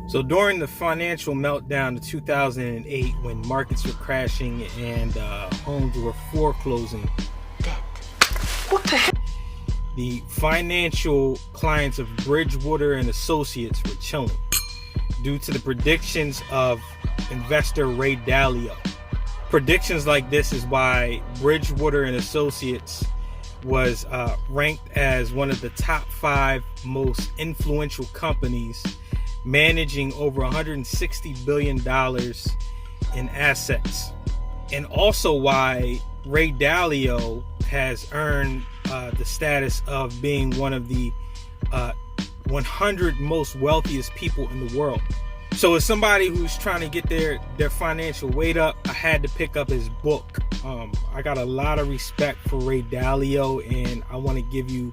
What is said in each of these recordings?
So during the financial meltdown of 2008, when markets were crashing and homes were foreclosing, What the heck? the financial clients of Bridgewater and Associates were chilling due to the predictions of investor Ray Dalio. Predictions like this is why Bridgewater and Associates was ranked as one of the top 5 most influential companies, managing over $160 billion in assets. And also why Ray Dalio has earned the status of being one of the 100 most wealthiest people in the world. So as somebody who's trying to get their financial weight up, I had to pick up his book. I got a lot of respect for Ray Dalio, and I want to give you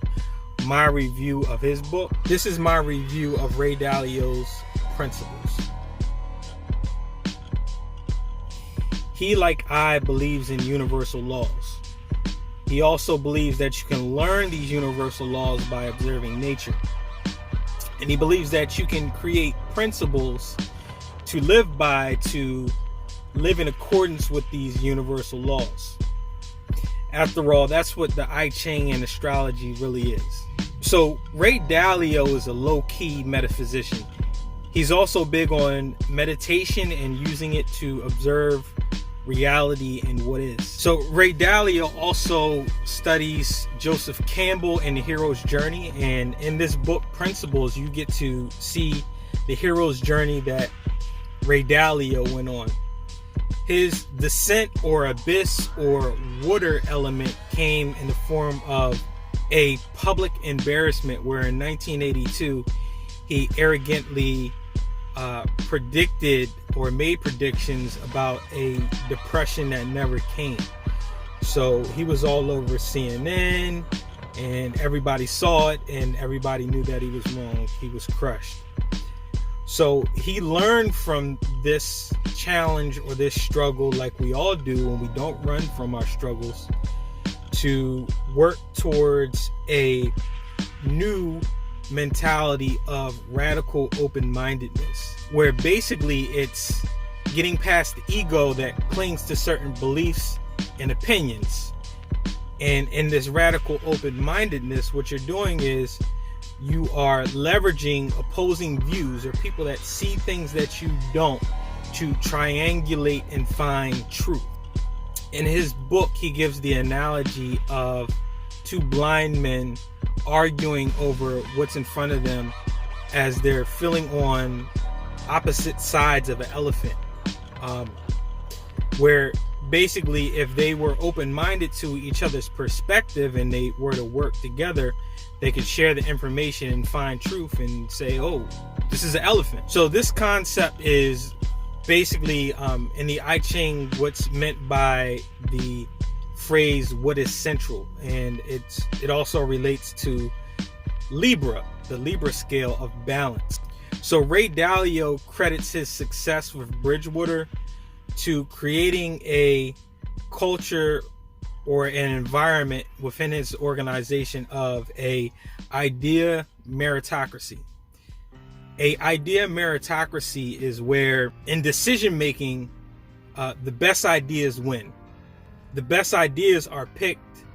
my review of his book. This is my review of Ray Dalio's principles. He, like I, believes in universal laws. He also believes that you can learn these universal laws by observing nature. And he believes that you can create principles to live by, to live in accordance with these universal laws. After all, that's what the I Ching and astrology really is. So Ray Dalio is a low-key metaphysician. He's also big on meditation and using it to observe reality and what is. So Ray Dalio also studies Joseph Campbell and the hero's journey, and in this book Principles you get to see the hero's journey that Ray Dalio went on. His descent or abyss or water element came in the form of a public embarrassment, where in 1982 he arrogantly predicted or made predictions about a depression that never came. So he was all over CNN and everybody saw it and everybody knew that he was wrong. He was crushed. So he learned from this challenge or this struggle, like we all do when we don't run from our struggles, to work towards a new mentality of radical open-mindedness, where basically it's getting past the ego that clings to certain beliefs and opinions. And in this radical open-mindedness, what you're doing is you are leveraging opposing views or people that see things that you don't, to triangulate and find truth. In his book, he gives the analogy of 2 blind men arguing over what's in front of them as they're filling on opposite sides of an elephant, where basically if they were open-minded to each other's perspective and they were to work together, they could share the information and find truth and say, oh, this is an elephant. So this concept is basically in the I Ching what's meant by the phrase what is central, and it also relates to Libra, the Libra scale of balance. So Ray Dalio credits his success with Bridgewater to creating a culture or an environment within his organization of a idea meritocracy. A idea meritocracy is where in decision making the best ideas win. The best ideas are picked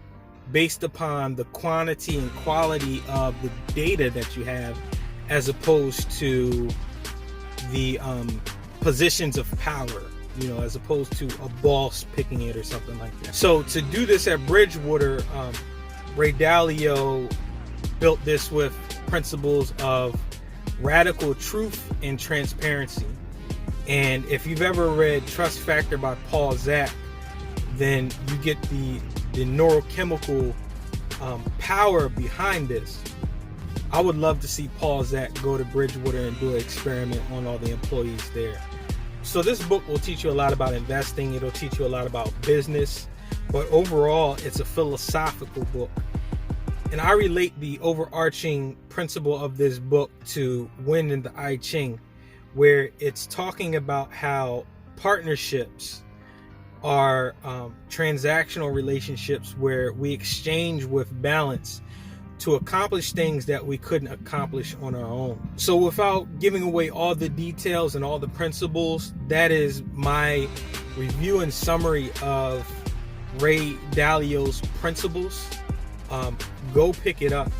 based upon the quantity and quality of the data that you have, as opposed to the positions of power, as opposed to a boss picking it or something like that. So to do this at Bridgewater, Ray Dalio built this with principles of radical truth and transparency. And if you've ever read Trust Factor by Paul Zak, then you get the neurochemical power behind this. I would love to see Paul Zak go to Bridgewater and do an experiment on all the employees there. So this book will teach you a lot about investing. It'll teach you a lot about business, but overall it's a philosophical book. And I relate the overarching principle of this book to Wen in the I Ching, where it's talking about how partnerships are transactional relationships where we exchange with balance, to accomplish things that we couldn't accomplish on our own. So without giving away all the details and all the principles, that is my review and summary of Ray Dalio's principles. Go pick it up.